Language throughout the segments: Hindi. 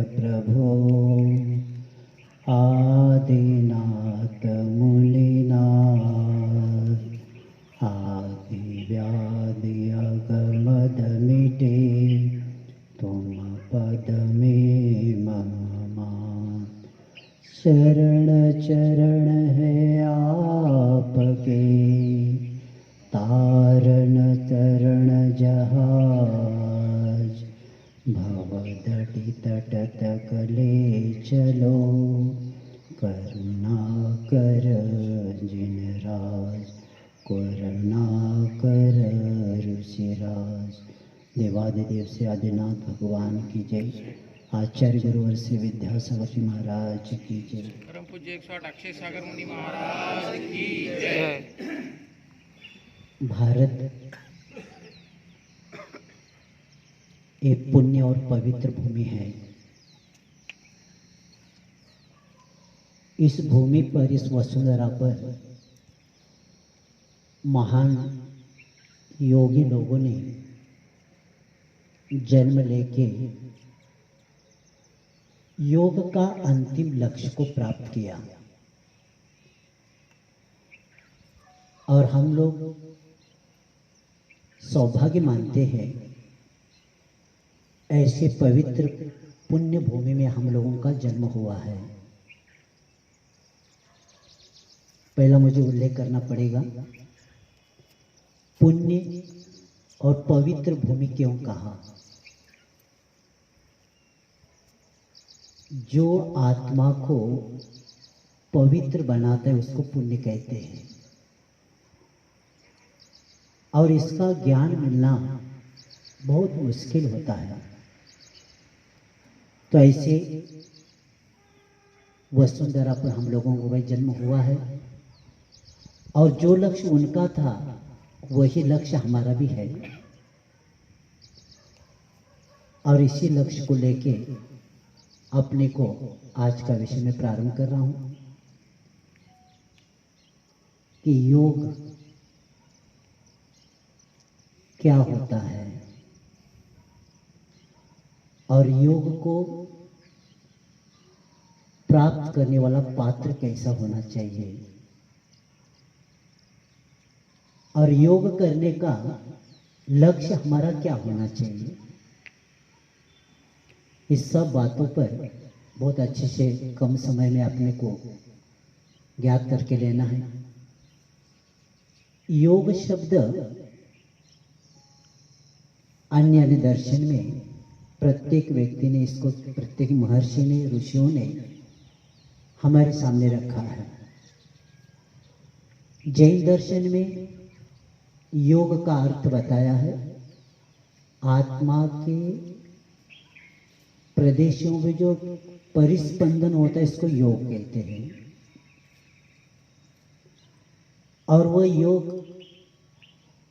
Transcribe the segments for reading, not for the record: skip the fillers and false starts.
प्रभो आदिनाथ मुनिनाथ, आदि व्याधि अगमद मिटे, तुम पद में मम। शरण चरण है आपके, तारण तरण जहाज। भवदटि तट तक ले चलो, करुणा कर जिनराज, करुणा कर ऋषिराज। देवादिदेव से आदिनाथ भगवान की जय। आचार्य गुरुवर से विद्यासागर महाराज की जय। परम पूज्य 108 अक्षय सागर मुनि महाराज की जय। भारत एक पुण्य और पवित्र भूमि है। इस भूमि पर, इस वसुंधरा पर महान योगी लोगों ने जन्म लेके योग का अंतिम लक्ष्य को प्राप्त किया। और हम लोग सौभाग्य मानते हैं ऐसे पवित्र पुण्य भूमि में हम लोगों का जन्म हुआ है। पहला मुझे उल्लेख करना पड़ेगा, पुण्य और पवित्र भूमि क्यों कहा? जो आत्मा को पवित्र बनाता है उसको पुण्य कहते हैं। और इसका ज्ञान मिलना बहुत मुश्किल होता है। तो ऐसे वसुंधरा पर हम लोगों को भाई जन्म हुआ है, और जो लक्ष्य उनका था वही लक्ष्य हमारा भी है। और इसी लक्ष्य को लेके अपने को आज का विषय में प्रारंभ कर रहा हूं कि योग क्या होता है और योग को प्राप्त करने वाला पात्र कैसा होना चाहिए, और योग करने का लक्ष्य हमारा क्या होना चाहिए। इस सब बातों पर बहुत अच्छे से कम समय में अपने को ज्ञात करके लेना है। योग शब्द अन्य अन्य दर्शन में प्रत्येक व्यक्ति ने इसको, प्रत्येक महर्षि ने, ऋषियों ने हमारे सामने रखा है। जैन दर्शन में योग का अर्थ बताया है, आत्मा के प्रदेशों में जो परिस्पंदन होता है इसको योग कहते हैं। और वह योग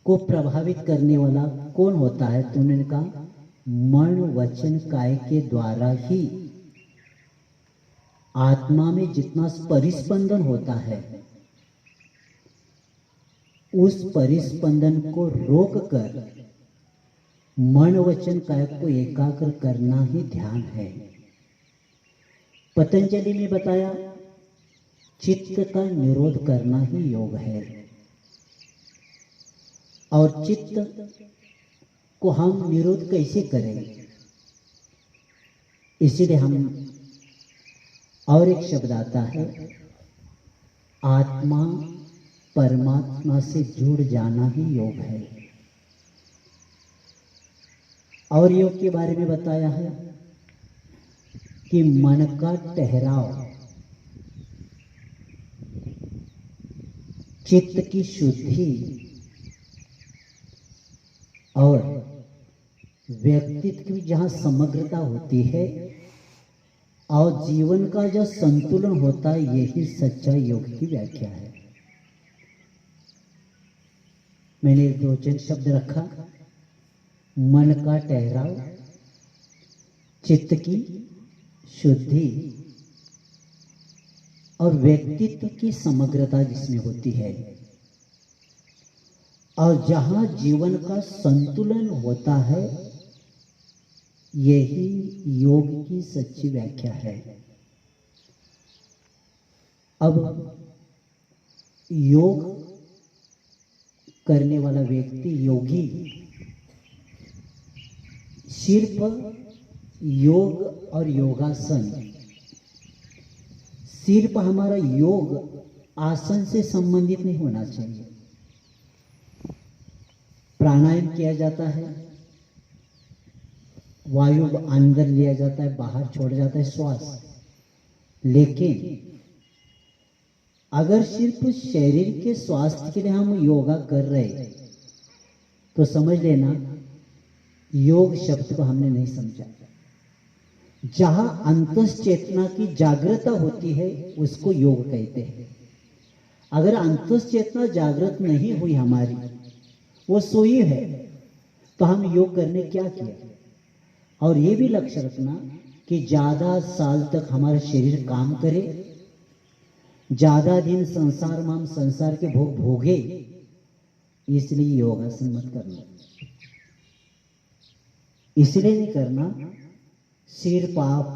को प्रभावित करने वाला कौन होता है? तो उन्होंने कहा मन वचन काय के द्वारा ही आत्मा में जितना परिस्पंदन होता है उस परिस्पंदन को रोक कर मन वचन काय को एकाग्र करना ही ध्यान है। पतंजलि ने बताया चित्त का निरोध करना ही योग है। और चित्त को हम निरोध कैसे करें? इसीलिए हम और एक शब्द आता है, आत्मा परमात्मा से जुड़ जाना ही योग है। और योग के बारे में बताया है कि मन का ठहराव, चित्त की शुद्धि और व्यक्तित्व की जहाँ समग्रता होती है और जीवन का जो संतुलन होता है, यही सच्चा योग की व्याख्या है। मैंने दो तीन शब्द रखा, मन का ठहराव, चित्त की शुद्धि और व्यक्तित्व की समग्रता जिसमें होती है। और जहां जीवन का संतुलन होता है यही योग की सच्ची व्याख्या है। अब योग करने वाला व्यक्ति योगी सिर्फ योग और योगासन, सिर्फ हमारा योग आसन से संबंधित नहीं होना चाहिए। प्राणायाम किया जाता है, वायु अंदर लिया जाता है, बाहर छोड़ जाता है श्वास, लेकिन अगर सिर्फ शरीर के स्वास्थ्य के लिए हम योगा कर रहे तो समझ लेना योग शब्द को हमने नहीं समझा। जहां अंतस चेतना की जागृता होती है उसको योग कहते हैं। अगर अंतस चेतना जागृत नहीं हुई हमारी, वो सोई है, तो हम योग करने क्या किया। और ये भी लक्ष्य रखना कि ज्यादा साल तक हमारा शरीर काम करे, ज्यादा दिन संसार में हम संसार के भोग भोगे, इसलिए योगासन मत करना। इसलिए नहीं करना सिर्फ आप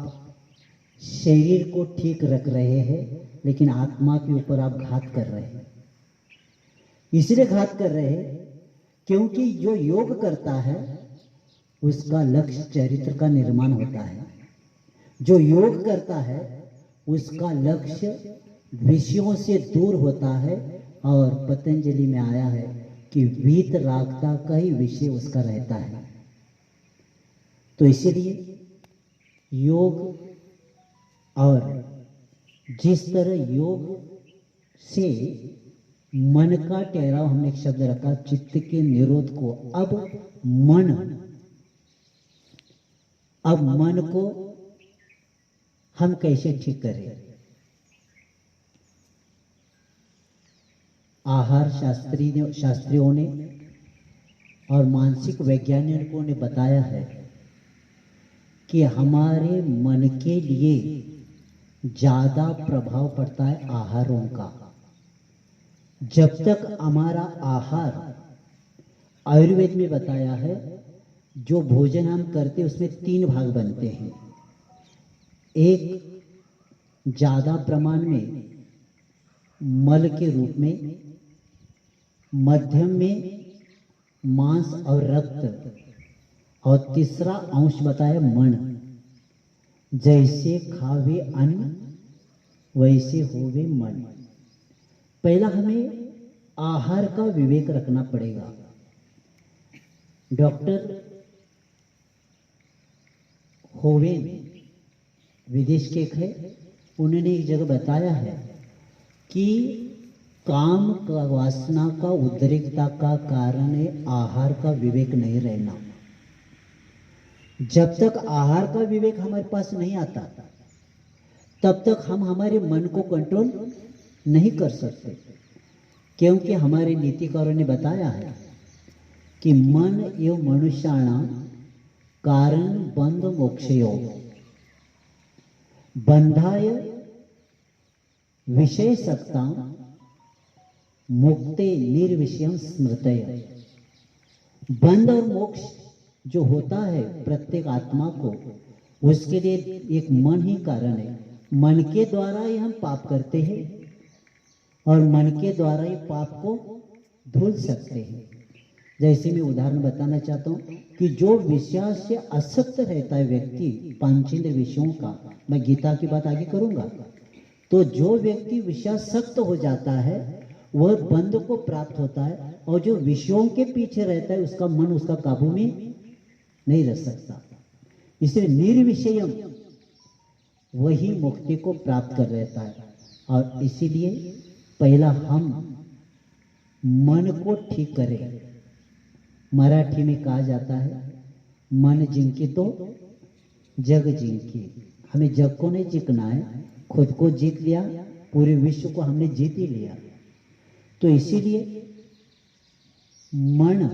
शरीर को ठीक रख रहे हैं लेकिन आत्मा के ऊपर आप घात कर रहे हैं। इसलिए घात कर रहे हैं क्योंकि जो योग करता है उसका लक्ष्य चरित्र का निर्माण होता है। जो योग करता है उसका लक्ष्य विषयों से दूर होता है। और पतंजलि में आया है कि वीत रागता का ही विषय उसका रहता है। तो इसीलिए योग, और जिस तरह योग से मन का ठहराव, हमने एक शब्द रखा चित्त के निरोध को, अब मन को हम कैसे ठीक करें। आहार शास्त्रियों ने और मानसिक वैज्ञानिकों ने बताया है कि हमारे मन के लिए ज्यादा प्रभाव पड़ता है आहारों का। जब तक हमारा आहार, आयुर्वेद में बताया है, जो भोजन हम करते हैं उसमें 3 भाग बनते हैं। एक ज्यादा प्रमाण में मल के रूप में, मध्यम में मांस और रक्त, और तीसरा अंश बताया मन। जैसे खावे अन्न वैसे होवे मन। पहला हमें आहार का विवेक रखना पड़ेगा। डॉक्टर होवेन विदेश के है, उन्होंने एक जगह बताया है कि काम का वासना का उद्रेकता का कारण है आहार का विवेक नहीं रहना। जब तक आहार का विवेक हमारे पास नहीं आता तब तक हम हमारे मन को कंट्रोल नहीं कर सकते, क्योंकि हमारे नीतिकारों ने बताया है कि मन एवं मनुष्याणाम कारण बंध मोक्षयो बंधाय विषय सक्ता मुक्ते निर्विषयम स्मृतय। बंध और मोक्ष जो होता है प्रत्येक आत्मा को, उसके लिए एक मन ही कारण है। मन के द्वारा ही हम पाप करते हैं और मन के द्वारा ही पाप को धुल सकते हैं। जैसे मैं उदाहरण बताना चाहता हूँ कि जो विषय से आसक्त रहता है व्यक्ति, पंचेंद्र विषयों का, मैं गीता की बात आगे करूंगा, तो जो व्यक्ति विषयासक्त हो जाता है वह बंध को प्राप्त होता है, और जो विषयों के पीछे रहता है उसका मन उसका काबू में नहीं रह सकता। इसलिए निर्विषयम वही मुक्ति को प्राप्त कर रहता है। और इसीलिए पहला हम मन को ठीक करें। मराठी में कहा जाता है मन जिंके तो जग जिंके। हमें जग को नहीं जीतना है, खुद को जीत लिया, पूरे विश्व को हमने जीत ही लिया। तो इसीलिए मन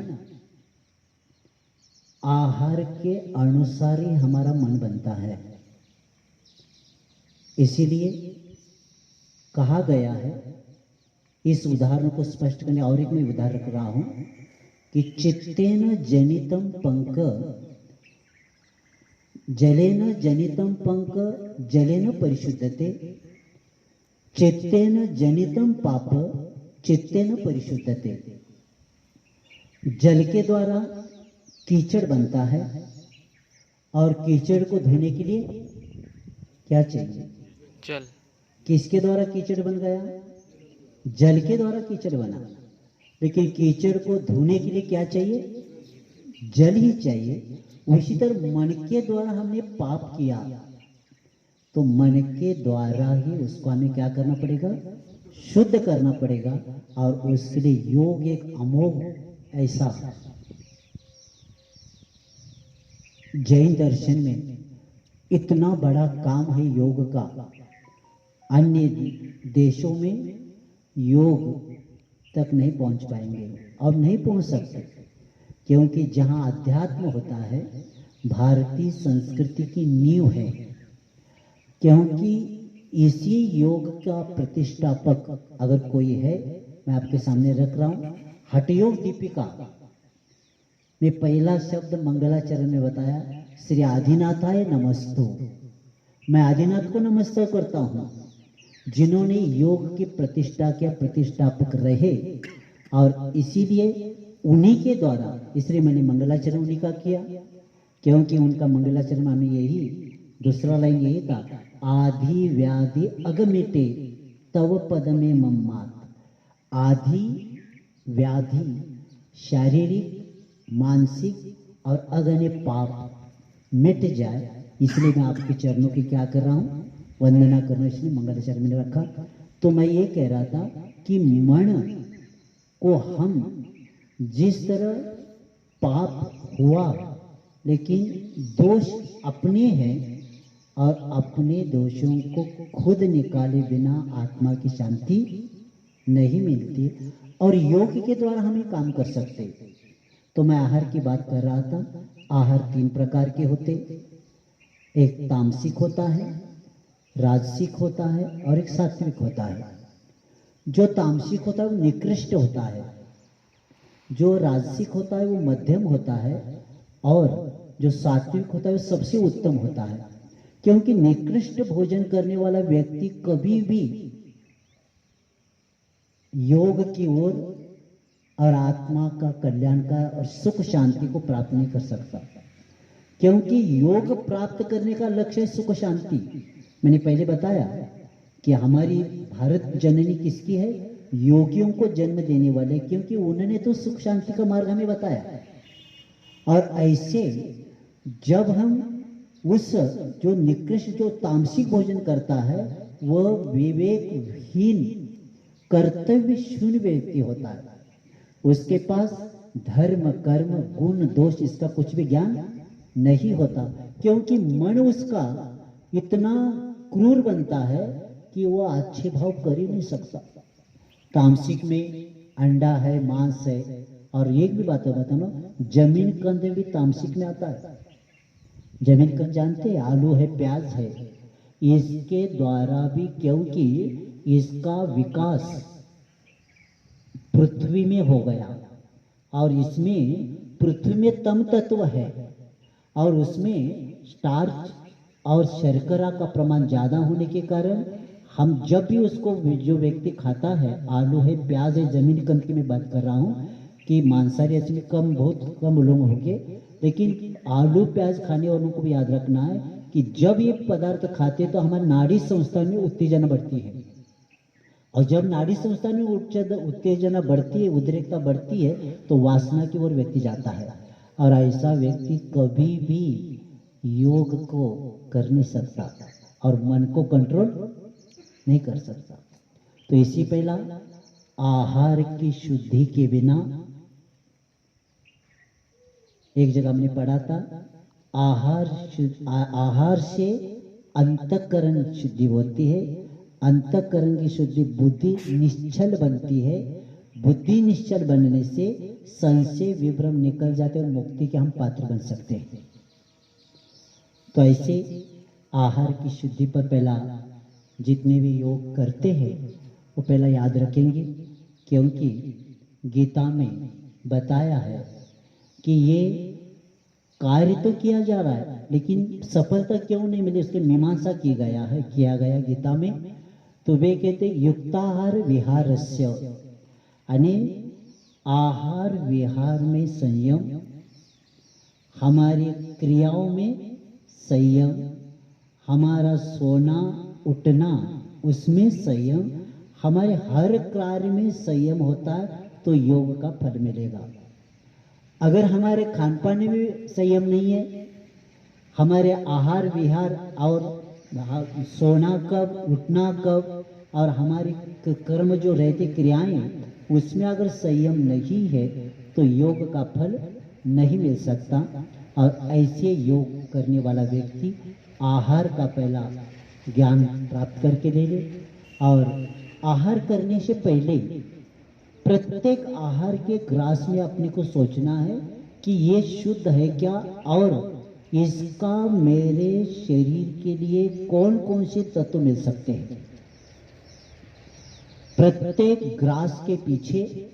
आहार के अनुसार ही हमारा मन बनता है। इसीलिए कहा गया है, इस उदाहरण को स्पष्ट करने और एक मैं उदाहरण रख रहा हूं कि चित्तेन जनितम पंक जलेन जनितम पंक जलेन परिशुद्धते, चित्तेन जनितम पाप चित्तेन परिशुद्धते। जल के द्वारा कीचड़ बनता है और कीचड़ को धोने के लिए क्या चाहिए? जल। किसके द्वारा कीचड़ बन गया? जल के द्वारा कीचड़ बना। लेकिन कीचड़ को धोने के लिए क्या चाहिए? जल ही चाहिए। उसी तरह मन के द्वारा हमने पाप किया तो मन के द्वारा ही उसको हमें क्या करना पड़ेगा? शुद्ध करना पड़ेगा। और उसके लिए योग एक अमोघ ऐसा जैन दर्शन में इतना बड़ा काम है योग का। अन्य देशों में योग तक नहीं पहुंच पाएंगे और नहीं पहुंच सकते, क्योंकि जहां अध्यात्म होता है भारतीय संस्कृति की नींव है। क्योंकि इसी योग का प्रतिष्ठापक अगर कोई है, मैं आपके सामने रख रहा हूं, हठयोग दीपिका में पहला शब्द मंगलाचरण में बताया, श्री आदिनाथाय नमस्तु। मैं आदिनाथ को नमस्कार करता हूं जिन्होंने योग की प्रतिष्ठा किया, प्रतिष्ठापक रहे। और इसीलिए उन्हीं के द्वारा, इसलिए मैंने मंगलाचरण उन्हीं का किया, क्योंकि उनका मंगलाचरण में यही दूसरा लाइन यही था, आधि व्याधि अगमिटे तव पद में मम्मात। आधि व्याधि शारीरिक मानसिक और अगण्य पाप मिट जाए, इसलिए मैं आपके चरणों की क्या कर रहा हूं? वंदना करना, इसलिए मंगलाचरण में रखा। तो मैं ये कह रहा था कि मन को हम जिस तरह पाप हुआ लेकिन दोष अपने हैं और अपने दोषों को खुद निकाले बिना आत्मा की शांति नहीं मिलती, और योग के द्वारा हम ये काम कर सकते। तो मैं आहार की बात कर रहा था। आहार 3 प्रकार के होते, एक तामसिक होता है, राजसिक होता है और एक सात्विक होता है। जो तामसिक होता है वो निकृष्ट होता है, जो राजसिक होता है वो मध्यम होता है, और जो सात्विक होता है वो सबसे उत्तम होता है। क्योंकि निकृष्ट भोजन करने वाला व्यक्ति कभी भी योग की ओर और आत्मा का कल्याण का और सुख शांति को प्राप्त नहीं कर सकता। क्योंकि योग प्राप्त करने का लक्ष्य है सुख शांति। मैंने पहले बताया कि हमारी भारत जननी किसकी है? योगियों को जन्म देने वाले, क्योंकि उन्होंने तो सुख शांति का मार्ग हमें बताया। और ऐसे जब हम उस जो निकृष्ट जो तामसिक भोजन करता है वह विवेकहीन कर्तव्य शून्य व्यक्ति होता है। उसके पास धर्म कर्म गुण दोष इसका कुछ भी ज्ञान नहीं होता, क्योंकि मन उसका इतना क्रूर बनता है कि वह अच्छे भाव कर ही नहीं सकता। तामसिक में अंडा है, मांस है, और एक भी बात बताना, जमीन कंद भी तामसिक में आता है। जमीन कंद जानते हैं? आलू है, प्याज है, इसके द्वारा भी, क्योंकि इसका विकास पृथ्वी में हो गया और इसमें पृथ्वी में तम तत्व है और उसमें स्टार्च और शर्करा का प्रमाण ज्यादा होने के कारण हम जब भी उसको, जो व्यक्ति खाता है, आलू है, प्याज है, जमीन कंद की मैं बात कर रहा हूँ कि मांसाहारी ऐसे में कम, बहुत कम लोग होंगे, लेकिन आलू प्याज खाने वालों को भी याद रखना है कि जब ये पदार्थ खाते तो हमारी नाड़ी संस्था में उत्तेजना बढ़ती है, और जब नाड़ी संस्था में उत्तेजना बढ़ती है, उद्रेकता बढ़ती है, तो वासना की ओर व्यक्ति जाता है, और ऐसा व्यक्ति कभी भी योग को कर नहीं सकता और मन को कंट्रोल नहीं कर सकता। तो इसी पहला आहार की शुद्धि के बिना, एक जगह हमने पढ़ा था, आहार से अंतःकरण शुद्धि होती है, अंतःकरण की शुद्धि बुद्धि निश्चल बनती है, बुद्धि निश्चल बनने से संशय विभ्रम निकल जाते और मुक्ति के हम पात्र बन सकते हैं। तो ऐसे आहार की शुद्धि पर पहला जितने भी योग करते हैं वो पहला याद रखेंगे, क्योंकि गीता में बताया है कि ये कार्य तो किया जा रहा है, लेकिन सफलता क्यों नहीं मिली, उसकी मीमांसा किया गया गीता में। तो वे कहते युक्ताहार विहारस्य, यानी आहार विहार में संयम, हमारी क्रियाओं में संयम, हमारा सोना उठना उसमें संयम, हमारे हर कार्य में संयम होता है तो योग का फल मिलेगा। अगर हमारे खान पान में भी संयम नहीं है, हमारे आहार विहार और सोना कब उठना कब और हमारी कर्म जो रहते क्रियाएं उसमें अगर संयम नहीं है तो योग का फल नहीं मिल सकता। और ऐसे योग करने वाला व्यक्ति आहार का पहला ज्ञान प्राप्त करके ले ले। और आहार करने से पहले प्रत्येक आहार के ग्रास में अपने को सोचना है कि ये शुद्ध है क्या और इसका मेरे शरीर के लिए कौन कौन से तत्व मिल सकते हैं। प्रत्येक ग्रास के पीछे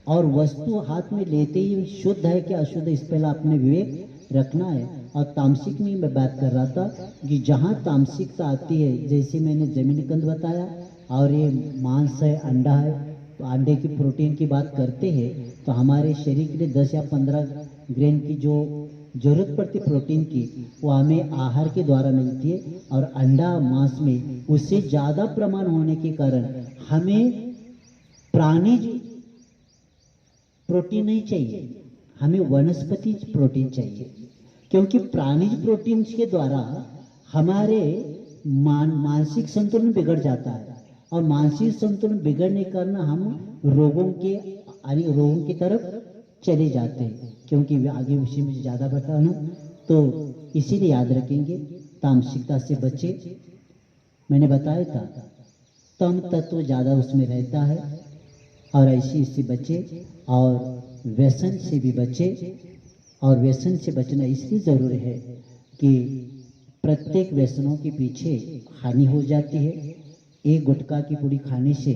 और वस्तु हाथ में लेते ही शुद्ध है क्या अशुद्ध, इस पहला अपने विवेक रखना है। और तामसिक में मैं बात कर रहा था कि जहाँ तामसिकता आती है, जैसे मैंने जमीन कंद बताया और ये मांस है, अंडा है, तो अंडे की प्रोटीन की बात करते हैं तो हमारे शरीर के लिए 10 या 15 ग्राम की जो जरूरत पड़ती प्रोटीन की वो हमें आहार के द्वारा मिलती है। और अंडा मांस में उससे ज़्यादा प्रमाण होने के कारण हमें प्राणिज प्रोटीन नहीं चाहिए, हमें वनस्पति प्रोटीन चाहिए। क्योंकि प्राणिज प्रोटीन के द्वारा हमारे मानसिक संतुलन बिगड़ जाता है और मानसिक संतुलन बिगड़ने के कारण हम रोगों की तरफ चले जाते हैं। क्योंकि आगे विषय में ज़्यादा बताना तो इसीलिए याद रखेंगे तामसिकता से बचे। मैंने बताया था तम तत्व ज़्यादा उसमें रहता है और ऐसे इससे बचे और व्यसन से भी बचे। और व्यसन से बचना इसलिए ज़रूरी है कि प्रत्येक व्यसनों के पीछे हानि हो जाती है। एक गुटखा की पुड़ी खाने से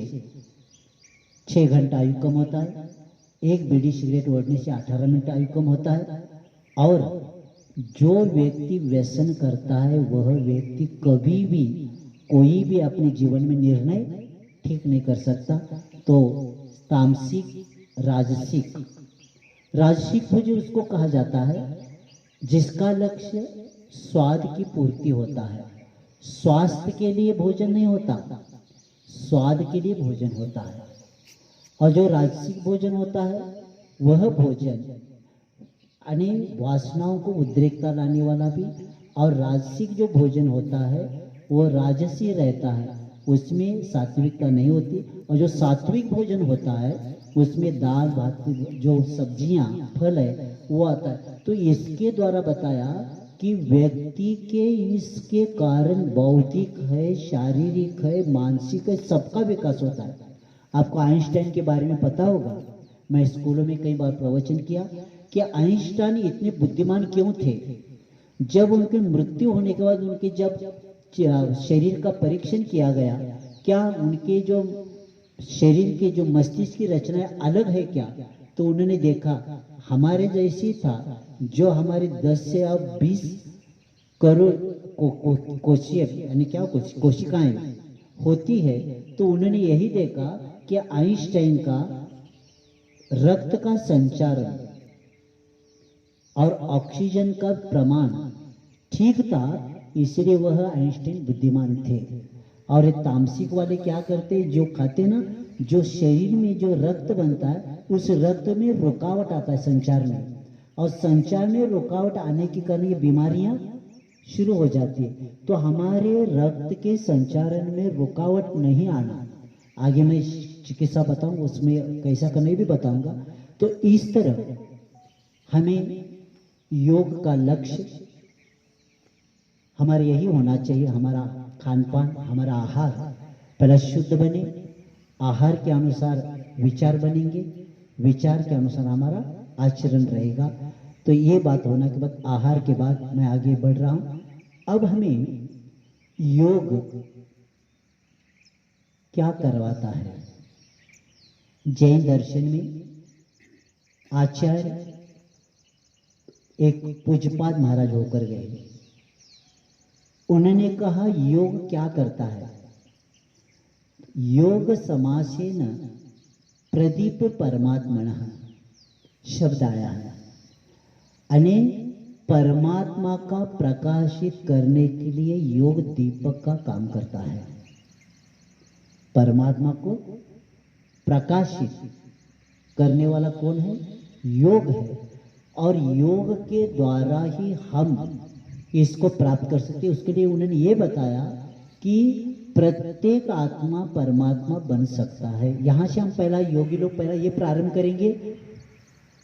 6 घंटा आयु कम होता है, एक बीड़ी सिगरेट ओढ़ने से 18 मिनट आयु कम होता है। और जो व्यक्ति व्यसन करता है वह व्यक्ति कभी भी कोई भी अपने जीवन में निर्णय ठीक नहीं कर सकता। तो तामसिक राजसिक भोजन उसको कहा जाता है जिसका लक्ष्य स्वाद की पूर्ति होता है। स्वास्थ्य के लिए भोजन नहीं होता, स्वाद के लिए भोजन होता है। और जो राजसिक भोजन होता है वह भोजन यानी वासनाओं को उद्रेकता लाने वाला भी, और राजसिक जो भोजन होता है वो राजसी रहता है, उसमें सात्विकता नहीं होती। और जो सात्विक भोजन होता है उसमें दाल भात जो सब्जियां फल है वो आता है। तो इसके द्वारा बताया कि व्यक्ति के इसके कारण बौद्धिक है, शारीरिक है, मानसिक है, सबका विकास होता है। आपको आइंस्टाइन के बारे में पता होगा, मैं स्कूलों में कई बार प्रवचन किया कि आइंस्टाइन इतने बुद्धिमान क्यों थे। जब उनकी मृत्यु होने के बाद उनके जब शरीर का परीक्षण किया गया, क्या उनके जो शरीर के जो मस्तिष्क की रचनाएं अलग है क्या, तो उन्होंने देखा हमारे जैसी था। जो हमारे 10 से अब 20 करोड़ यानी क्या कोशिकाएं होती है, तो उन्होंने यही देखा कि आइंस्टाइन का रक्त का संचारण और ऑक्सीजन का प्रमाण ठीक था, इसलिए वह आइंस्टाइन बुद्धिमान थे। और ये तामसिक वाले क्या करते, जो खाते ना, जो शरीर में जो रक्त बनता है उस रक्त में रुकावट आता है संचार में, और संचार में रुकावट आने के कारण ये बीमारियां शुरू हो जाती है। तो हमारे रक्त के संचारण में रुकावट नहीं आना, आगे मैं चिकित्सा बताऊंगा उसमें कैसा करना भी बताऊंगा। तो इस तरह हमें योग का लक्ष्य हमारा यही होना चाहिए। हमारा खान पान, हमारा आहार पहले शुद्ध बने, आहार के अनुसार विचार बनेंगे, विचार के अनुसार हमारा आचरण रहेगा। तो ये बात होने के बाद आहार के बाद मैं आगे बढ़ रहा हूं। अब हमें योग क्या करवाता है। जैन दर्शन में आचार्य एक पूज्यपाद महाराज होकर गए। उन्होंने कहा योग क्या करता है? योग समासेन प्रदीप परमात्मनः शब्द आया है, यानी परमात्मा का प्रकाशित करने के लिए योग दीपक का काम करता है। परमात्मा को प्रकाशित करने वाला कौन है? योग है। और योग के द्वारा ही हम इसको प्राप्त कर सकते हैं। उसके लिए उन्होंने ये बताया कि प्रत्येक आत्मा परमात्मा बन सकता है। यहां से हम पहला योगी लोग पहला ये प्रारंभ करेंगे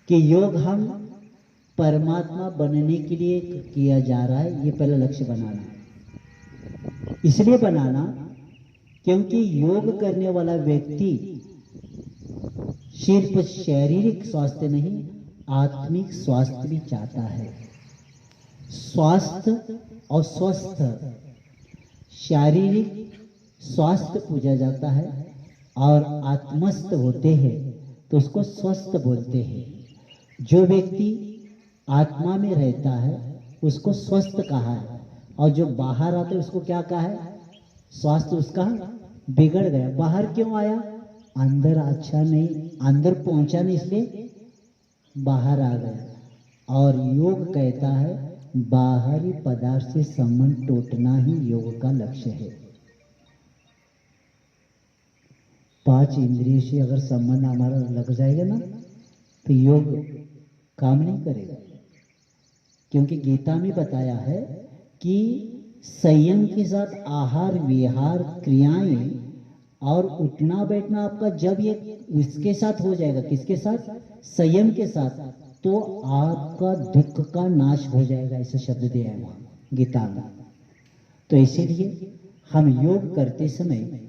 कि योग हम परमात्मा बनने के लिए किया जा रहा है। ये पहला लक्ष्य बनाना, इसलिए बनाना क्योंकि योग करने वाला व्यक्ति सिर्फ शारीरिक स्वास्थ्य नहीं, आत्मिक स्वास्थ्य भी चाहता है। स्वास्थ्य और स्वस्थ, शारीरिक स्वास्थ्य पूजा जाता है और आत्मस्थ होते हैं तो उसको स्वस्थ बोलते हैं। जो व्यक्ति आत्मा में रहता है उसको स्वस्थ कहा है, और जो बाहर आता है उसको क्या कहा है? स्वास्थ्य उसका बिगड़ गया। बाहर क्यों आया? अंदर अच्छा नहीं, अंदर पहुंचा नहीं, इसलिए बाहर आ गया। और योग कहता है बाहरी पदार्थ से संबंध टूटना ही योग का लक्ष्य है। 5 इंद्रियों से अगर संबंध हमारा लग जाएगा ना तो योग काम नहीं करेगा। क्योंकि गीता में बताया है कि संयम के साथ आहार विहार क्रियाएं और उठना बैठना आपका जब ये इसके साथ हो जाएगा, किसके साथ? संयम के साथ, तो आपका दुख का नाश हो जाएगा। ऐसा शब्द दिया है वहां गीता में। तो इसीलिए हम योग करते समय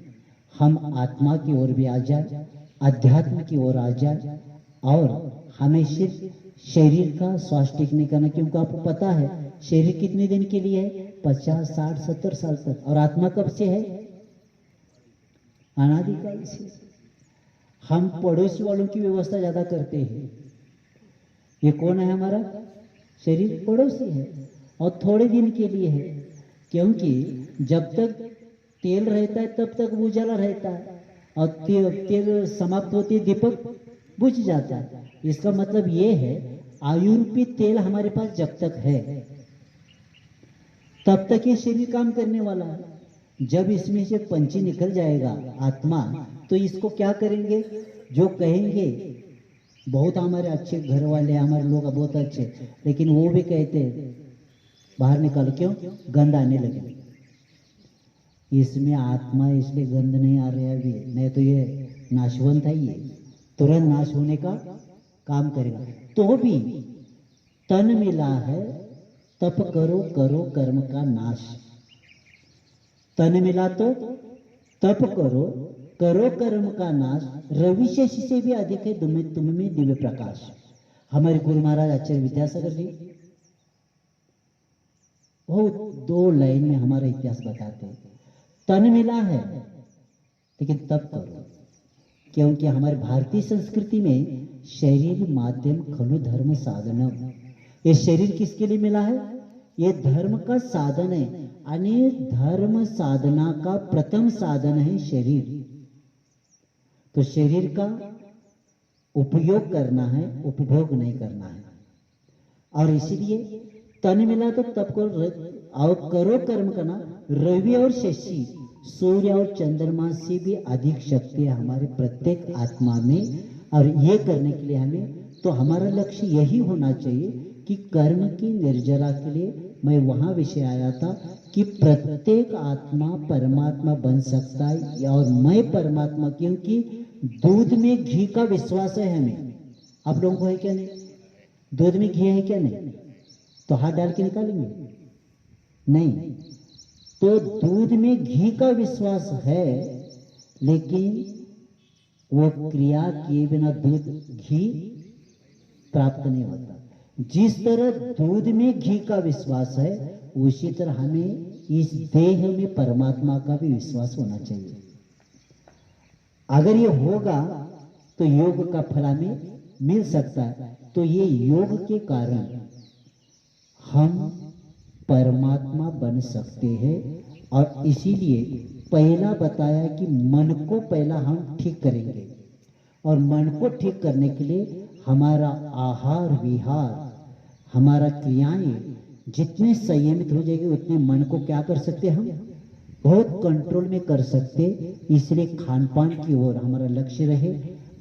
हम आत्मा की ओर भी आ जाए, अध्यात्म की ओर आ जाए, और हमें सिर्फ शरीर का स्वास्थ्य ठीक नहीं करना। क्योंकि आपको पता है शरीर कितने दिन के लिए है? 50, 60, 70 साल तक। और आत्मा कब से है? अनादिकाल से। हम पड़ोसी वालों की व्यवस्था ज्यादा करते हैं। ये कौन है? हमारा शरीर पड़ोसी है और थोड़े दिन के लिए है। क्योंकि जब तक तेल रहता है तब तक उजाला रहता है, और तेल समाप्त होती है दीपक बुझ जाता है। इसका मतलब ये है आयुर्वेद तेल हमारे पास जब तक है तब तक ये शरीर काम करने वाला है। जब इसमें से पंची निकल जाएगा आत्मा, तो इसको क्या करेंगे? जो कहेंगे, बहुत हमारे अच्छे घर वाले हमारे लोग बहुत अच्छे, लेकिन वो भी कहते हैं बाहर निकालो। क्यों? गंध आने लगे। इसमें आत्मा इसलिए गंध नहीं आ रहा है अभी, नहीं तो ये नाशवंत है, ये तुरंत नाश होने का काम करेगा। तो भी तन मिला है, तप करो करो कर्म का नाश। तन मिला तो तप करो करो कर्म का नाश। रवि शशि से भी अधिक है तुम में दिव्य प्रकाश। हमारे गुरु महाराज आचार्य विद्यासागर जी वो 2 लाइन में हमारा इतिहास बताते हैं। तन मिला है लेकिन तप करो, क्योंकि हमारी भारतीय संस्कृति में शरीर माध्यम खलु धर्म साधनम। ये शरीर किसके लिए मिला है? ये धर्म का साधन है, यानी धर्म साधना का प्रथम साधन है शरीर। तो शरीर का उपयोग करना है, उपभोग नहीं करना है। और इसीलिए तन मिला तो तप करो और करो कर्म करना। रवि और शशि, सूर्य और चंद्रमा से भी अधिक शक्ति है हमारे प्रत्येक आत्मा में। और ये करने के लिए हमें, तो हमारा लक्ष्य यही होना चाहिए कि कर्म की निर्जरा के लिए मैं वहां विषय आया था कि प्रत्येक आत्मा परमात्मा बन सकता है। और मैं परमात्मा, क्योंकि दूध में घी का विश्वास है हमें। आप लोगों को है क्या नहीं? दूध में घी है क्या नहीं? तो हाथ डाल के निकालेंगे नहीं। तो दूध में घी का विश्वास है, लेकिन वो क्रिया किए बिना दूध घी प्राप्त नहीं होता। जिस तरह दूध में घी का विश्वास है, उसी तरह हमें इस देह में परमात्मा का भी विश्वास होना चाहिए। अगर ये होगा तो योग का फल हमें मिल सकता है। तो ये योग के कारण हम परमात्मा बन सकते हैं। और इसीलिए पहला बताया कि मन को पहला हम ठीक करेंगे, और मन को ठीक करने के लिए हमारा आहार विहार, हमारा क्रियाएं जितने संयमित हो जाएगी उतने मन को क्या कर सकते, हम बहुत कंट्रोल में कर सकते। इसलिए खान पान की ओर हमारा लक्ष्य रहे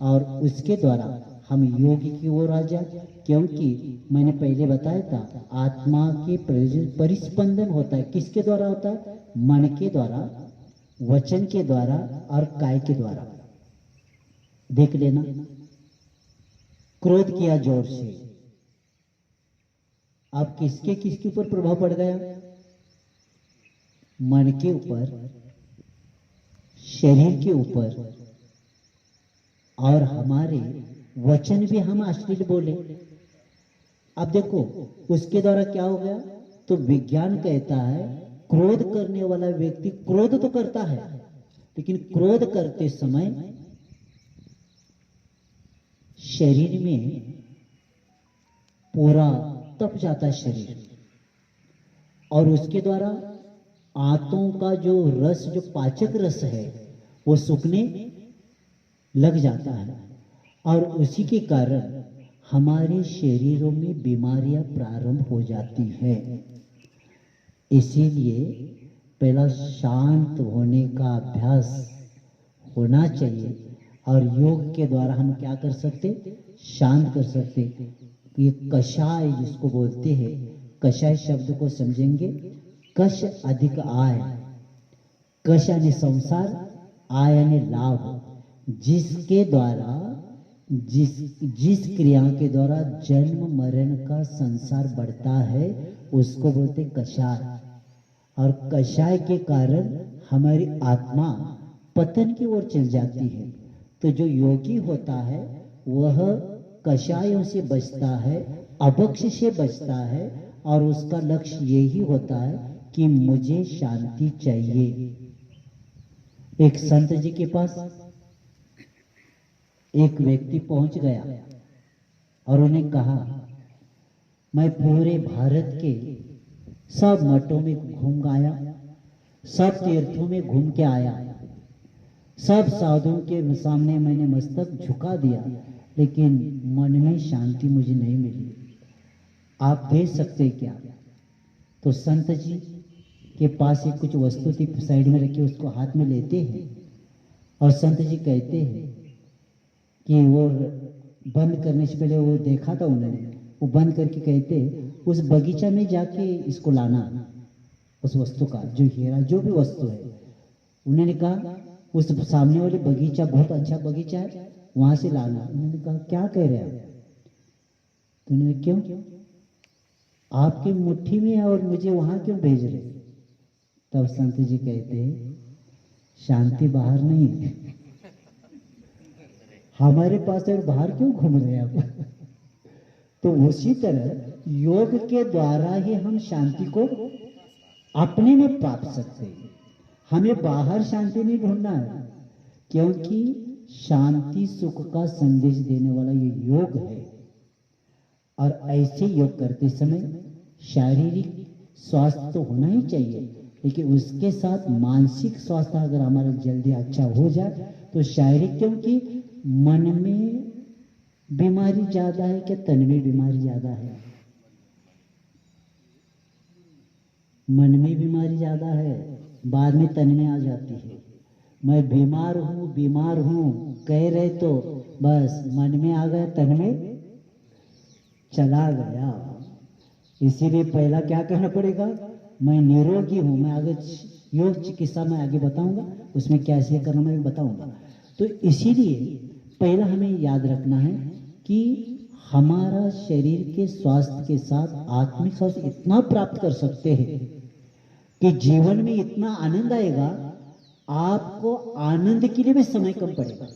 और उसके द्वारा हम योग की ओर आ जाए। क्योंकि मैंने पहले बताया था आत्मा के परिस्पंदन होता है, किसके द्वारा होता है, मन के द्वारा, वचन के द्वारा और काय के द्वारा। देख लेना, क्रोध किया जोर से, अब किसके किसके ऊपर प्रभाव पड़ गया, मन के ऊपर, शरीर के ऊपर, और हमारे वचन भी हम अश्लील बोले। अब देखो उसके द्वारा क्या हो गया, तो विज्ञान कहता है क्रोध करने वाला व्यक्ति क्रोध तो करता है, लेकिन क्रोध करते समय शरीर में पूरा तप जाता है शरीर, और उसके द्वारा आंतों का जो रस, जो पाचक रस है, वो सूखने लग जाता है, और उसी के कारण हमारे शरीरों में बीमारियां प्रारंभ हो जाती है। इसीलिए पहला शांत होने का अभ्यास होना चाहिए, और योग के द्वारा हम क्या कर सकते, शांत कर सकते। ये कषाय जिसको बोलते हैं, कषाय शब्द को समझेंगे, कष अधिक आय, कष यानी संसार, आय यानी लाभ, जिसके द्वारा जिस क्रिया के द्वारा जन्म मरण का संसार बढ़ता है उसको बोलते कषाय। और कषाय के कारण हमारी आत्मा पतन की ओर चल जाती है। तो जो योगी होता है वह कषायों से बचता है, अभक्ष से बचता है, और उसका लक्ष्य यही होता है कि मुझे शांति चाहिए। एक संत जी के पास एक व्यक्ति पहुंच गया और उन्हें कहा, मैं पूरे भारत के सब मठों में घूम आया, सब तीर्थों में घूम के आया, सब साधुओं के सामने मैंने मस्तक झुका दिया, लेकिन मन में शांति मुझे नहीं मिली, आप दे सकते क्या? तो संत जी के पास एक कुछ वस्तु थी, साइड में रखी, उसको हाथ में लेते हैं और संत जी कहते हैं कि वो बंद करने से पहले वो देखा था उन्होंने, वो बंद करके कहते उस बगीचा में जाके इसको लाना, उस वस्तु का जो हीरा जो भी वस्तु है। उन्होंने कहा उस सामने वाले बगीचा बहुत अच्छा बगीचा है, वहां से लाना। उन्होंने कहा क्या कह रहे हैं? तो उन्होंने क्यों, आपकी मुट्ठी में है और मुझे वहां क्यों भेज रहे? तब संत जी कहते शांति बाहर नहीं है, हमारे पास है, बाहर क्यों घूम रहे हैं आप? तो उसी तरह योग के द्वारा ही हम शांति को अपने में प्राप्त सकते हैं। हमें बाहर शांति नहीं ढूंढना है, क्योंकि शांति सुख का संदेश देने वाला ये योग है। और ऐसे योग करते समय शारीरिक स्वास्थ्य तो होना ही चाहिए, लेकिन उसके साथ मानसिक स्वास्थ्य अगर हमारा जल्दी अच्छा हो जाए तो शारीरिक, क्योंकि मन में बीमारी ज्यादा है क्या तन में बीमारी ज्यादा है? मन में बीमारी ज्यादा है, बाद में तन में आ जाती है। मैं बीमार हूं कह रहे तो बस मन में आ गया, तन में चला गया। इसीलिए पहला क्या कहना पड़ेगा, मैं निरोगी हूं। मैं आगे योग चिकित्सा में आगे बताऊंगा, उसमें कैसे करना मैं बताऊंगा। तो इसीलिए पहला हमें याद रखना है कि हमारा शरीर के स्वास्थ्य के साथ आत्मिक स्वास्थ्य इतना प्राप्त कर सकते हैं कि जीवन में इतना आनंद आएगा, आपको आनंद के लिए भी समय कम पड़ेगा।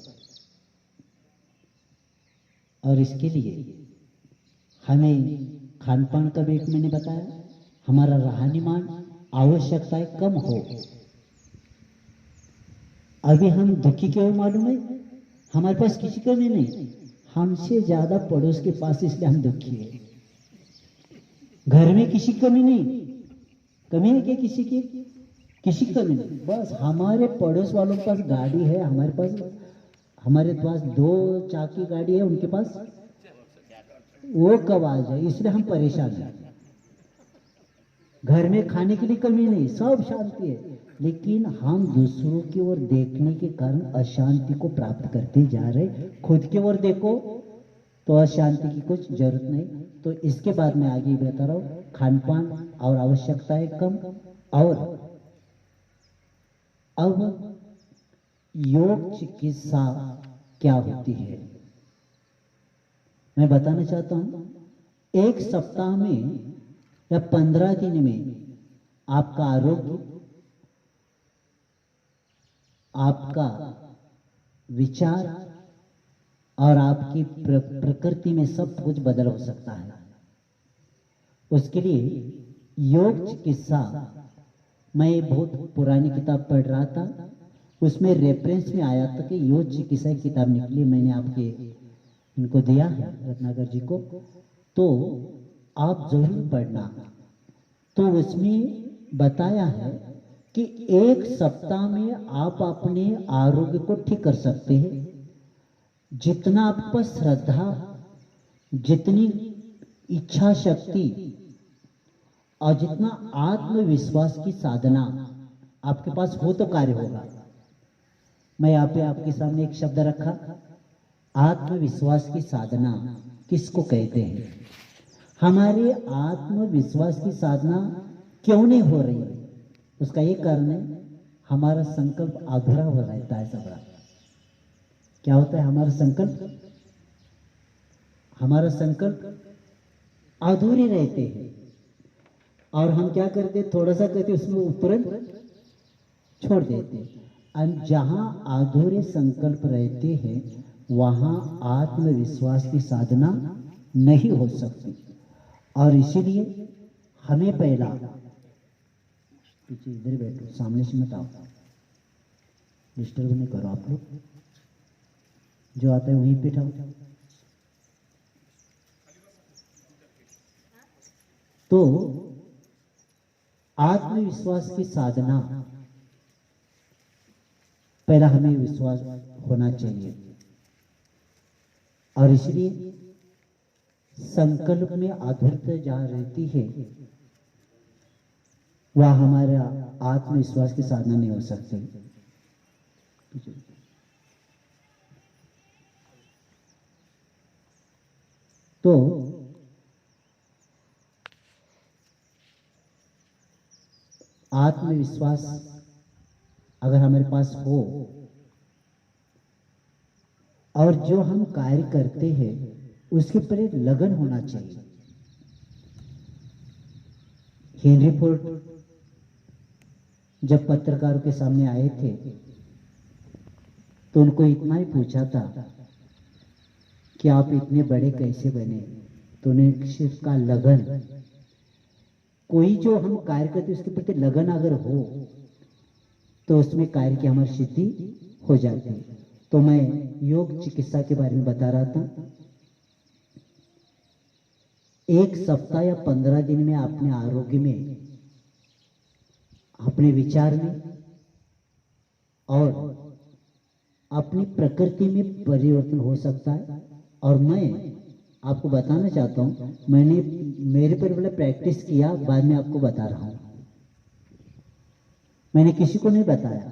और इसके लिए हमें खान पान का भी एक मैंने बताया, हमारा रहनीमान आवश्यकताएं कम हो। अभी हम दुखी क्यों मालूम है? हमारे पास किसी का नहीं, हमसे ज्यादा पड़ोस के पास, इसलिए हम दुखी है। घर में किसी की कमी नहीं, कमी है क्या किसी की? किसी की कमी नहीं। बस हमारे पड़ोस वालों के पास गाड़ी है, हमारे पास 2 चाकी गाड़ी है, उनके पास वो कब आ जाए, इसलिए हम परेशान हैं। घर में खाने के लिए कमी नहीं, सब शांति है, लेकिन हम दूसरों की ओर देखने के कारण अशांति को प्राप्त करते जा रहे। खुद की ओर देखो तो अशांति की कुछ जरूरत नहीं। तो इसके बाद मैं आगे बता रहा हूँ, खान पान और आवश्यकताएं कम। और अब योग चिकित्सा क्या होती है मैं बताना चाहता हूं। 1 सप्ताह में या 15 दिन में आपका आरोग्य, आपका विचार और आपकी प्रकृति में सब कुछ बदल हो सकता है। उसके लिए योग चिकित्सा, मैं बहुत पुरानी किताब पढ़ रहा था, उसमें रेफरेंस में आया था कि योग चिकित्सा की किताब निकली, मैंने आपके इनको दिया है रत्नाकर जी को, तो आप जरूर पढ़ना। तो उसमें बताया है कि 1 सप्ताह में आप अपने आरोग्य को ठीक कर सकते हैं। जितना आपके पास श्रद्धा, जितनी इच्छा शक्ति और जितना आत्मविश्वास की साधना आपके पास हो तो कार्य होगा। मैं यहाँ पे आपके सामने एक शब्द रखा, आत्मविश्वास की साधना किसको कहते हैं? हमारे आत्मविश्वास की साधना क्यों नहीं हो रही है? उसका एक कारण है, हमारा संकल्प अधूरा हो रहता है। सब क्या होता है? हमारा संकल्प अधूरे रहते हैं और हम क्या करते, थोड़ा सा करते उसमें तुरंत छोड़ देते। और जहां अधूरे संकल्प रहते हैं वहां आत्मविश्वास की साधना नहीं हो सकती। और इसीलिए हमें पहला, पीछे इधर बैठो, सामने से मत आओ, डिस्टर्ब नहीं करो आप लोग, जो आता है वहीं पे बैठाओ। तो आत्मविश्वास की साधना, पहला हमें विश्वास होना चाहिए। और इसलिए संकल्प में आधुरता जहां रहती है वह हमारा आत्मविश्वास की साधना नहीं हो सकती। तो आत्मविश्वास अगर हमारे पास हो और जो हम कार्य करते हैं उसके पर एक लगन होना चाहिए। हेनरी फोर्ड जब पत्रकारों के सामने आए थे तो उनको इतना ही पूछा था कि आप इतने बड़े कैसे बने? तो उन्हें सिर्फ का लगन, कोई जो हम कार्य करते उसके प्रति लगन अगर हो तो उसमें कार्य की हमारी सिद्धि हो जाती है। तो मैं योग चिकित्सा के बारे में बता रहा था। 1 सप्ताह या 15 दिन में अपने आरोग्य में, अपने विचार में और अपनी प्रकृति में परिवर्तन हो सकता है। और मैं आपको बताना चाहता हूं, मैंने मेरे पर पहले प्रैक्टिस किया, बाद में आपको बता रहा हूं। मैंने किसी को नहीं बताया,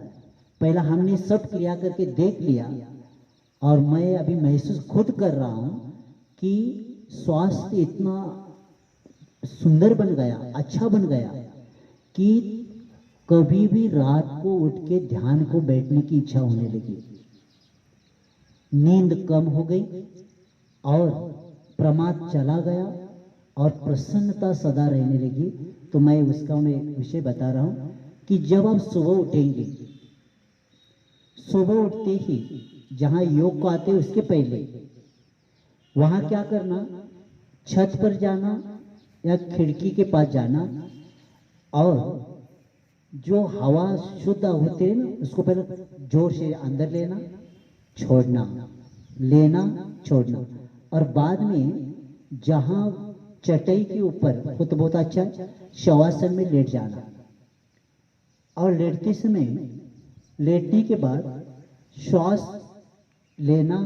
पहला हमने सब क्रिया करके देख लिया और मैं अभी महसूस खुद कर रहा हूं कि स्वास्थ्य इतना सुंदर बन गया, अच्छा बन गया कि कभी भी रात को उठ के ध्यान को बैठने की इच्छा होने लगी, नींद कम हो गई और प्रमाद चला गया और प्रसन्नता सदा रहने लगी। तो मैं उसका विषय बता रहा हूं कि जब आप सुबह उठेंगे, सुबह उठते ही जहां योग को आते उसके पहले वहां क्या करना, छत पर जाना या खिड़की के पास जाना और जो हवा शुद्ध होती है ना उसको पहले जोर से अंदर लेना, छोड़ना, लेना, छोड़ना। और बाद में जहां चटाई के ऊपर हो तो बहुत अच्छा, शवासन में लेट जाना, और लेटते समय लेटने के बाद श्वास लेना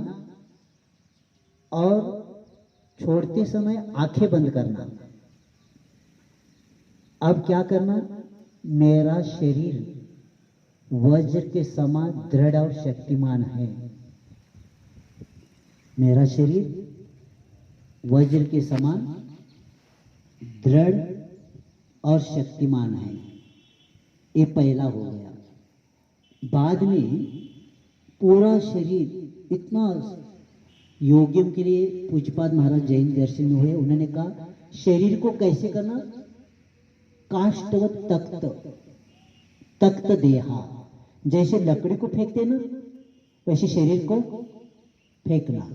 और छोड़ते समय आंखें बंद करना। अब क्या करना, मेरा शरीर वज्र के समान दृढ़ और शक्तिमान है। मेरा शरीर वज्र के समान दृढ़ और शक्तिमान है। ये पहला हो गया। बाद में पूरा शरीर इतना, योगियों के लिए पूज्यपाद महाराज जैन दर्शन में हुए, उन्होंने कहा शरीर को कैसे करना, काष्ठवत तख्त देहा, जैसे लकड़ी को फेंकते ना वैसे शरीर को फेंकना,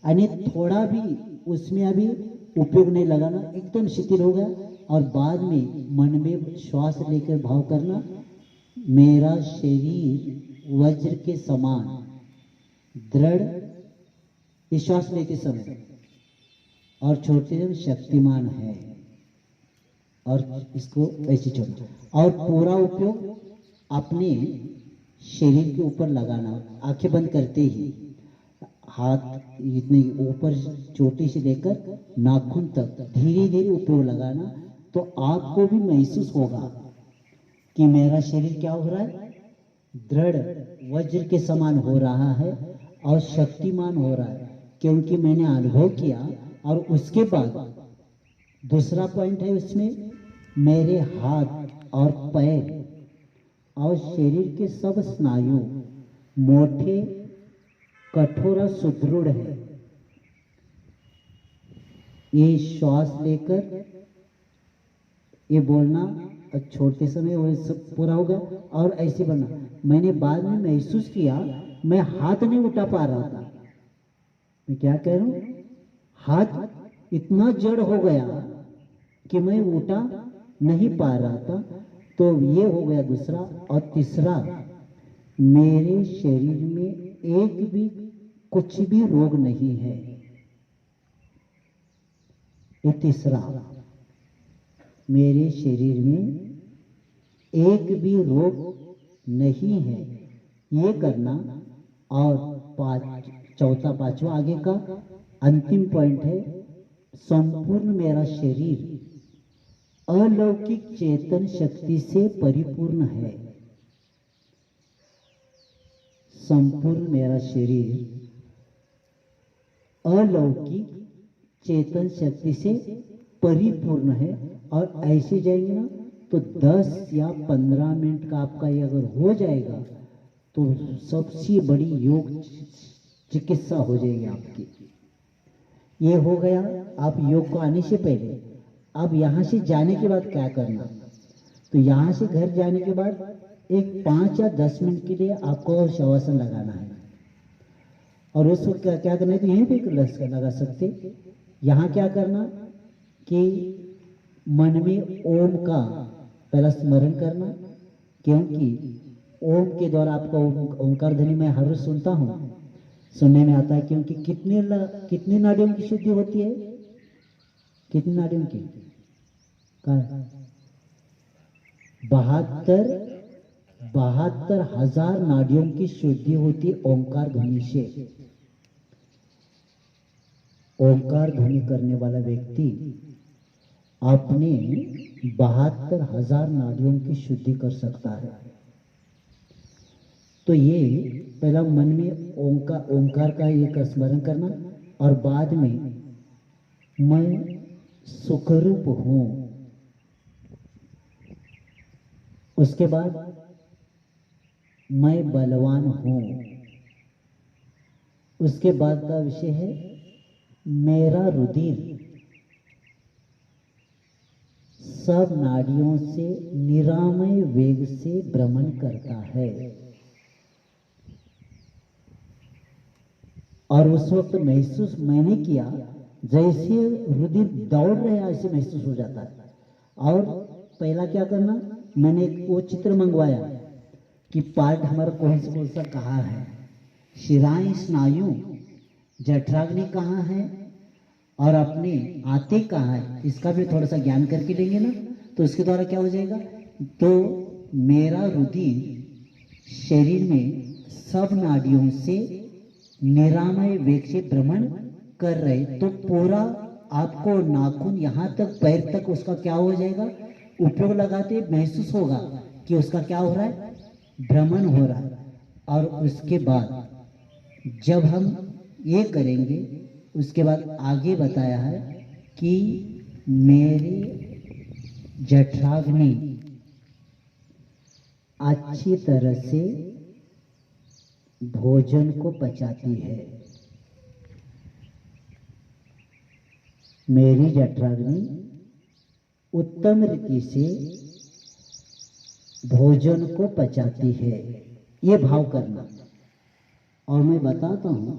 यानी थोड़ा भी उसमें अभी उपयोग नहीं लगाना, एकदम शिथिल हो गया। और बाद में मन में श्वास लेकर भाव करना, मेरा शरीर वज्र के समान दृढ़, ये श्वास लेते समय, और छोड़ते समय शक्तिमान है। और इसको ऐसे छोड़ना, और पूरा उपयोग अपने शरीर के ऊपर लगाना, आंखें बंद करते ही हाथ इतने ऊपर चोटी से लेकर नाखून तक धीरे धीरे उपयोग लगाना। तो आपको भी महसूस होगा कि मेरा शरीर क्या हो रहा है, दृढ़ वज्र के समान हो रहा है और शक्तिमान हो रहा है, क्योंकि मैंने अनुभव किया। और उसके बाद दूसरा पॉइंट है उसमें, मेरे हाथ और पैर और शरीर के सब स्नायु मोटे, कठोर और सुदृढ़ है। ये श्वास लेकर ये बोलना और छोड़ते समय वो सब पूरा होगा। और ऐसे बनना, मैंने बाद में महसूस किया मैं हाथ नहीं उठा पा रहा था। मैं क्या कह रहा हूं, हाथ इतना जड़ हो गया कि मैं उठा नहीं पा रहा था। तो ये हो गया दूसरा। और तीसरा, मेरे शरीर में एक भी कुछ भी रोग नहीं है। ये तीसरा, मेरे शरीर में एक भी रोग नहीं है, ये करना। और चौथा पांचवा आगे का अंतिम पॉइंट है, संपूर्ण मेरा शरीर अलौकिक चेतन शक्ति से परिपूर्ण है। संपूर्ण मेरा शरीर अलौकिक चेतन शक्ति से परिपूर्ण है। और ऐसे जाएंगे ना तो 10 या 15 मिनट का आपका ये अगर हो जाएगा तो सबसे बड़ी योग चिकित्सा हो जाएगी आपकी। ये हो गया आप योग को आने से पहले। अब यहाँ से जाने के बाद क्या करना, तो यहाँ से घर जाने के बाद एक 5 या 10 मिनट के लिए आपको शवासन लगाना है। और उस वक्त क्या करना है, तो यहीं पे लगा सकते। यहाँ क्या करना कि मन में ओम का पहला स्मरण करना, क्योंकि ओम के द्वारा आपका ओंकार ध्वनि मैं हर रोज सुनता हूँ, सुनने में आता है। क्योंकि कितनी नाड़ियों की शुद्धि होती है, कितनी नाड़ियों की, 72,000 नाड़ियों की शुद्धि होती ओंकार ध्वनि से। ओंकार ध्वनि करने वाला व्यक्ति अपने 72,000 नाड़ियों की शुद्धि कर सकता है। तो ये पहला मन में ओंकार का एक स्मरण करना, और बाद में मैं सुखरूप हूं। उसके बाद मैं बलवान हूं। उसके बाद का विषय है मेरा रुधिर सब नाड़ियों से निरामय वेग से भ्रमण करता है। और उस वक्त महसूस मैंने किया जैसे रुधिर दौड़ रहे हैं, ऐसे महसूस हो जाता है। और पहला क्या करना, मैंने वो चित्र मंगवाया कि पार्ट हमारा कौन सा कहाँ है, शिराएं स्नायु जठराग्नि कहाँ है, और अपने आते कहाँ है इसका भी थोड़ा सा ज्ञान करके लेंगे ना, तो उसके द्वारा क्या हो जाएगा, तो मेरा रुधिर शरीर में सब नाड़ियों से निरामय वेग से भ्रमण कर रहे, तो पूरा आपको नाखून यहाँ तक पैर तक उसका क्या हो जाएगा, उपयोग लगाते महसूस होगा कि उसका क्या हो रहा है, भ्रमण हो रहा है। और उसके बाद जब हम ये करेंगे, उसके बाद आगे बताया है कि मेरे जठराग्नि अच्छी तरह से भोजन को पचाती है। मेरी जठराग्नि उत्तम रीति से भोजन को पचाती है, ये भाव करना। और मैं बताता हूं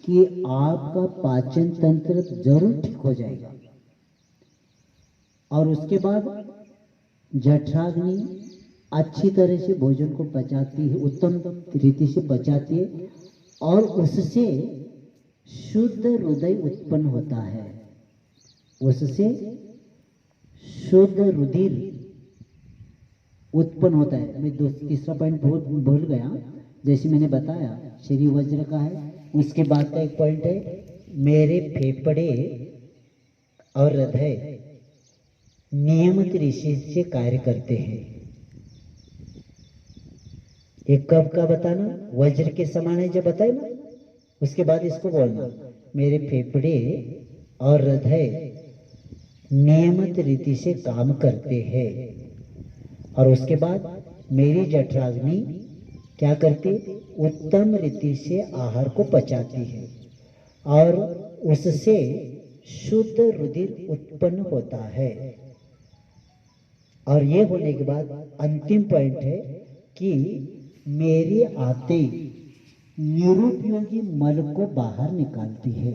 कि आपका पाचन तंत्र जरूर ठीक हो जाएगा। और उसके बाद जठराग्नि अच्छी तरह से भोजन को पचाती है, उत्तम रीति से पचाती है, और उससे शुद्ध हृदय उत्पन्न होता है, उससे शुद्ध रुधिर उत्पन्न होता है। मैं तीसरा पॉइंट भूल गया, जैसे मैंने बताया शरीर वज्र का है। उसके बाद का एक पॉइंट है, मेरे फेफड़े और हृदय नियमित ऋषि से कार्य करते हैं। एक कब का बताना, वज्र के समान है जब बताए ना, उसके बाद इसको बोलना, मेरे फेफड़े और हृदय नियमित रीति से काम करते हैं। और उसके बाद मेरी जठराग्नि क्या करती, उत्तम रीति से आहार को पचाती है, और उससे शुद्ध रुधिर उत्पन्न होता है। और ये होने के बाद अंतिम पॉइंट है कि मेरे आते निरुपयोगी मल को बाहर निकालती है।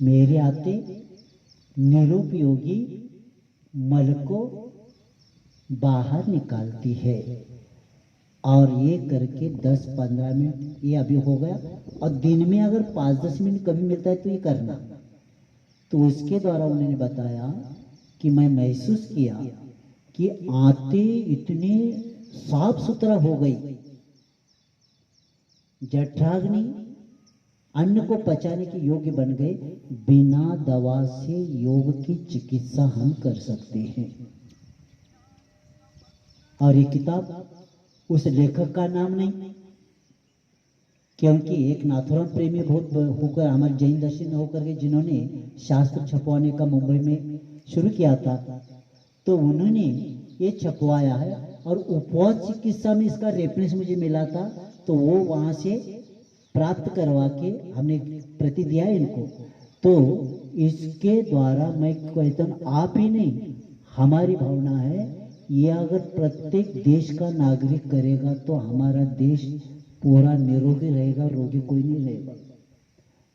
मेरे आते निरुपयोगी मल को बाहर निकालती है। और ये करके 10-15 मिनट ये अभी हो गया। और दिन में अगर 5-10 मिनट कभी मिलता है तो ये करना। तो उसके द्वारा उन्होंने बताया कि मैं महसूस किया कि आते इतने साफ सुथरा हो गई, जठराग्नि अन्न को पचाने के योग्य बन गए। बिना दवा से योग की चिकित्सा हम कर सकते हैं। और ये किताब उस लेखक का नाम नहीं, क्योंकि एक नाथुराम प्रेमी बहुत होकर हमारे जैन दर्शन में होकर के जिन्होंने शास्त्र छपवाने का मुंबई में शुरू किया था, तो उन्होंने ये छपवाया है। और उपवास चिकित्सा में इसका रेफरेंस मुझे मिला था, तो वो वहां से प्राप्त करवा के हमने प्रति दिया है इनको। तो इसके द्वारा मैं कहता हूँ, आप ही नहीं, हमारी भावना है, ये अगर प्रत्येक देश का नागरिक करेगा तो हमारा देश पूरा निरोगी रहेगा, रोगी कोई नहीं रहेगा।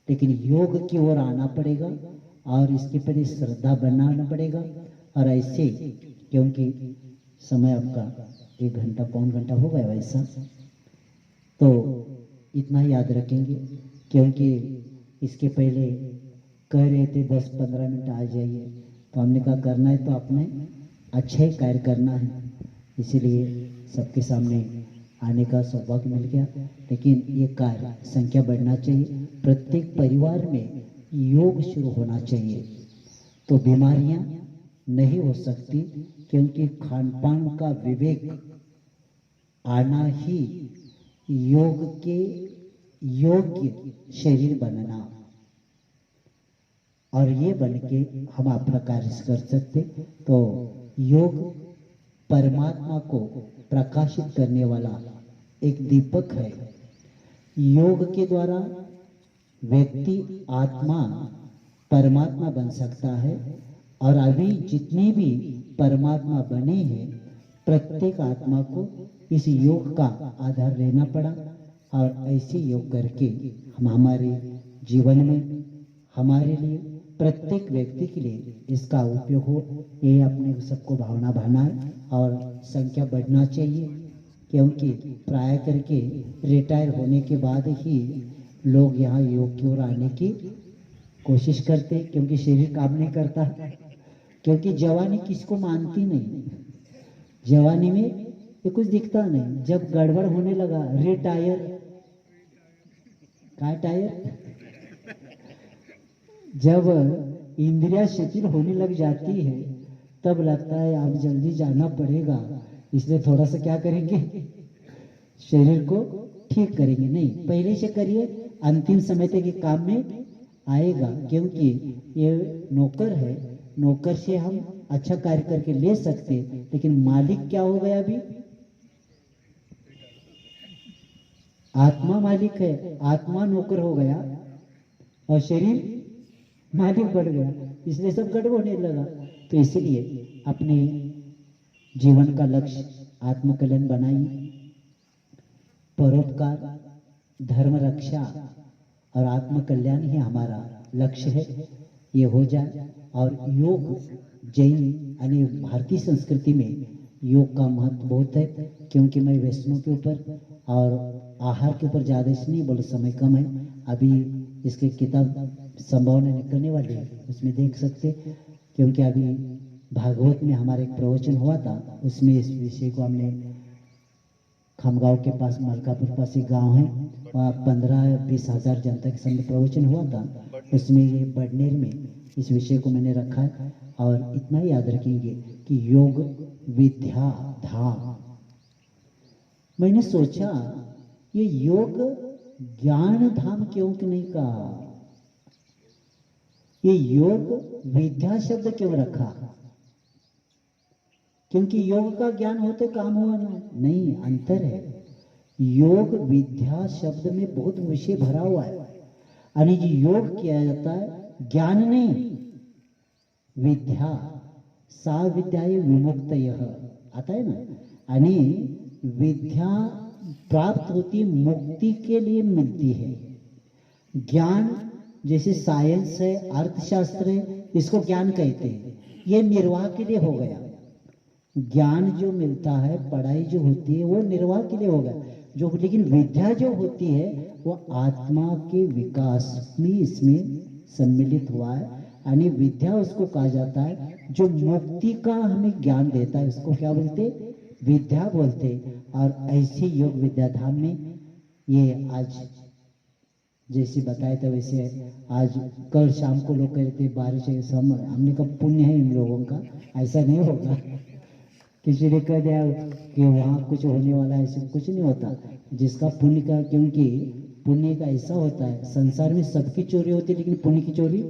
लेकिन योग की ओर आना पड़ेगा और इसके प्रति श्रद्धा बनाना पड़ेगा। और ऐसे, क्योंकि समय आपका 1 घंटा पौन घंटा हो गया वैसा, तो इतना याद रखेंगे। क्योंकि इसके पहले कह रहे थे 10-15 मिनट आ जाइए, तो हमने कहा करना है तो अपने अच्छा ही कार्य करना है, इसीलिए सबके सामने आने का सौभाग्य मिल गया। लेकिन ये कार्य संख्या बढ़ना चाहिए, प्रत्येक परिवार में योग शुरू होना चाहिए, तो बीमारियां नहीं हो सकती। क्योंकि खान पान का विवेक आना ही योग के योग्य शरीर बनना, और ये बन के हम अपना कार्य कर सकते। तो योग परमात्मा को प्रकाशित करने वाला एक दीपक है। योग के द्वारा व्यक्ति आत्मा परमात्मा बन सकता है। और अभी जितने भी परमात्मा बने हैं, प्रत्येक आत्मा को इस योग का आधार लेना पड़ा। और ऐसे योग करके हम हमारे जीवन में, हमारे लिए, प्रत्येक व्यक्ति के लिए इसका उपयोग हो, ये अपने सबको भावना बनाए। और संख्या बढ़ना चाहिए, क्योंकि प्राय करके रिटायर होने के बाद ही लोग यहाँ योग की ओर आने की कोशिश करते, क्योंकि शरीर काम नहीं करता, क्योंकि जवानी किसको मानती नहीं। जवानी में ये कुछ दिखता नहीं, जब गड़बड़ होने लगा रिटायर, का टायर, जब इंद्रिया शिथिल होने लग जाती है तब लगता है अब जल्दी जाना पड़ेगा, इसलिए थोड़ा सा क्या करेंगे, शरीर को ठीक करेंगे। नहीं, पहले से करिए, अंतिम समय तक ये काम में आएगा, क्योंकि ये नौकर है, नौकर से हम अच्छा कार्य करके ले सकते, लेकिन मालिक क्या हो गया अभी, आत्मा मालिक है, आत्मा नौकर हो गया और शरीर मालिक बढ़ गया, इसलिए सब गड़बड़ होने लगा। तो इसलिए अपने जीवन का लक्ष्य आत्मकल्याण बनाइए, परोपकार, धर्म रक्षा और आत्मकल्याण ही हमारा लक्ष्य है, ये हो जाए। और योग जैन यानी भारतीय संस्कृति में योग का महत्व बहुत है, क्योंकि मैं वैष्णव के ऊपर और आहार के ऊपर ज़्यादा इसलिए बोले, समय कम है, अभी इसकी किताब संभावना निकलने वाली है, उसमें देख सकते, क्योंकि अभी भागवत में हमारा एक प्रवचन हुआ था, उसमें इस विषय को हमने खमगांव के पास मलकापुर पास एक गांव है, वहाँ 15-20 हजार जनता के सामने प्रवचन हुआ था, उसमें ये बडनेर में इस विषय को मैंने रखा है। और इतना याद रखेंगे कि योग विद्या धाम, मैंने सोचा ये योग ज्ञान धाम क्यों नहीं कहा, ये योग विद्या शब्द क्यों रखा, क्योंकि योग का ज्ञान हो तो काम हुआ ना, नहीं, अंतर है। योग विद्या शब्द में बहुत विषय भरा हुआ है, यानी जो योग किया जाता है ज्ञान नहीं, विद्या, सा विद्याये विमुक्तयः आता है ना, यानी विद्या प्राप्त होती मुक्ति के लिए मिलती है। ज्ञान जैसे साइंस है, अर्थशास्त्र है, इसको ज्ञान कहते हैं, ये निर्वाह के लिए हो गया। ज्ञान जो मिलता है, पढ़ाई जो होती है, वो निर्वाह के लिए होगा जो, लेकिन विद्या जो होती है वो आत्मा के विकास में इसमें सम्मिलित हुआ है, यानी विद्या उसको कहा जाता है जो मुक्ति का हमें ज्ञान देता है, उसको क्या बोलते, विद्या बोलते। और ऐसे योग विद्या धाम में ये आज जैसे बताया था वैसे आज कल शाम को लोग कहते बारिश है, हमने कहा पुण्य है इन लोगों का, ऐसा नहीं होगा, किसी ने कह दिया कि वहाँ कुछ होने वाला है, ऐसे कुछ नहीं होता, जिसका पुण्य का, क्योंकि पुण्य का ऐसा होता है, संसार में सबकी चोरी होती है लेकिन पुण्य की चोरी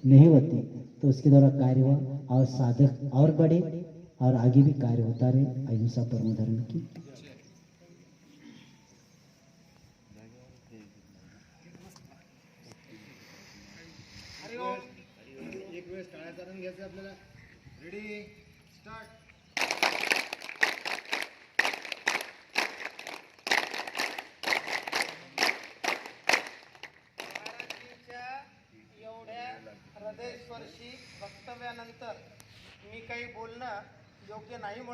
नहीं होती, तो उसके द्वारा कार्य हुआ और साधक और बढ़े और आगे भी कार्य होता रहे, अहिंसा परम धर्म की। एक वेळेस टाळ्याचा रंग घ्यायचा आपल्याला, रेडी स्टार्ट। महाराजांच्या एवढ्या हृदयस्पर्शी वक्तव्यानंतर मी काही बोलणं योग्य नाही मुळात।